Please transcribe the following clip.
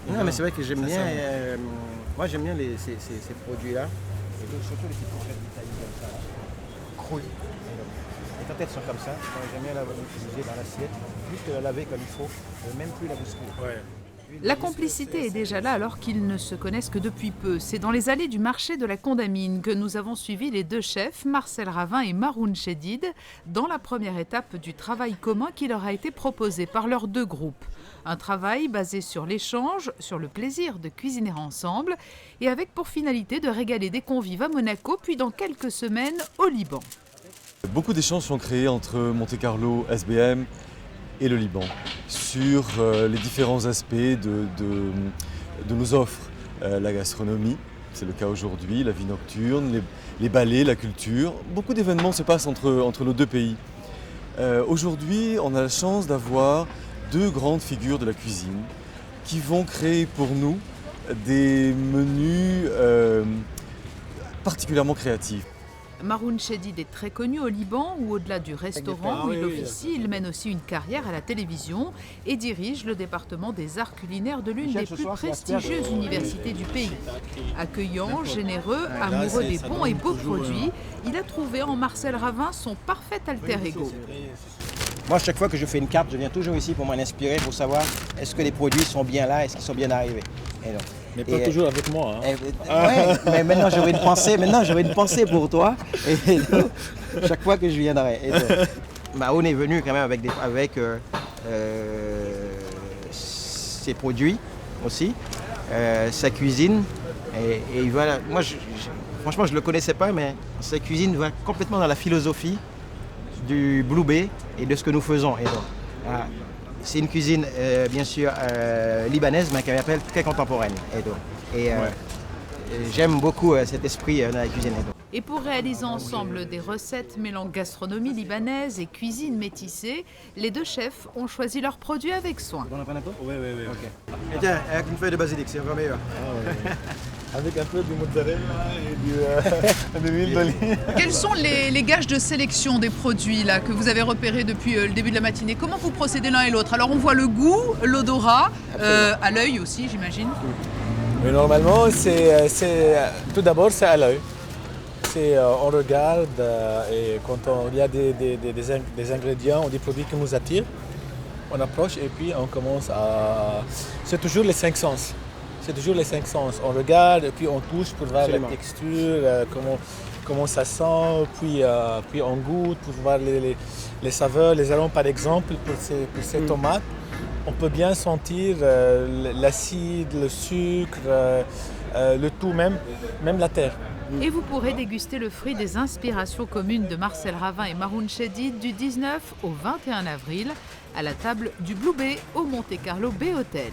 Non, mais c'est vrai que j'aime bien. Moi, j'aime bien ces produits-là. Et donc, surtout les petites fourchettes d'Italie comme ça, crues. Et quand elles sont comme ça, j'aime bien l'utiliser dans l'assiette, juste la laver comme il faut, même plus la bousculer. Ouais. La complicité est déjà là alors qu'ils ne se connaissent que depuis peu. C'est dans les allées du marché de la Condamine que nous avons suivi les deux chefs, Marcel Ravin et Maroun Chedid, dans la première étape du travail commun qui leur a été proposé par leurs deux groupes. Un travail basé sur l'échange, sur le plaisir de cuisiner ensemble et avec pour finalité de régaler des convives à Monaco puis dans quelques semaines au Liban. Beaucoup d'échanges sont créés entre Monte-Carlo, SBM et le Liban sur les différents aspects de nos offres. La gastronomie, c'est le cas aujourd'hui, la vie nocturne, les ballets, la culture. Beaucoup d'événements se passent entre nos deux pays. Aujourd'hui, on a la chance d'avoir deux grandes figures de la cuisine qui vont créer pour nous des menus particulièrement créatifs. Maroun Chedid est très connu au Liban où au-delà du restaurant où il officie, il mène aussi une carrière à la télévision et dirige le département des arts culinaires de l'une des plus prestigieuses universités du pays. Accueillant, généreux, amoureux des bons et beaux produits, il a trouvé en Marcel Ravin son parfait alter ego. Moi, chaque fois que je fais une carte, je viens toujours ici pour m'en inspirer, pour savoir est-ce que les produits sont bien là, est-ce qu'ils sont bien arrivés. Mais pas toujours avec moi. Hein. Ouais, mais maintenant j'aurais une pensée pour toi. Et donc, chaque fois que je viendrai. Maroun est venu quand même avec ses produits aussi, sa cuisine. Et voilà, moi franchement je ne le connaissais pas, mais sa cuisine va complètement dans la philosophie du Blue Bay et de ce que nous faisons. Et donc, c'est une cuisine bien sûr libanaise, mais qu'elle appelle très contemporaine. J'aime beaucoup cet esprit dans la cuisine. Et pour réaliser ensemble des recettes mêlant gastronomie libanaise et cuisine métissée, les deux chefs ont choisi leurs produits avec soin. On en prend un peu ? Oui. Ok. Et tiens, avec une feuille de basilic, c'est encore meilleur. Avec un peu de mozzarella et de l'huile d'olive. Quels sont les gages de sélection des produits là, que vous avez repérés depuis le début de la matinée? Comment vous procédez l'un et l'autre? Alors on voit le goût, l'odorat, à l'œil aussi j'imagine. Mais normalement, tout d'abord c'est à l'œil. On regarde et quand il y a des ingrédients ou des produits qui nous attirent, on approche et puis on commence à... C'est toujours les cinq sens. On regarde et puis on touche pour voir la texture, comment ça sent, puis on goûte pour voir les saveurs, les arômes par exemple pour ces tomates. On peut bien sentir l'acide, le sucre, le tout même la terre. Et vous pourrez déguster le fruit des inspirations communes de Marcel Ravin et Maroun Chedid du 19 au 21 avril à la table du Blue Bay au Monte Carlo Bay Hotel.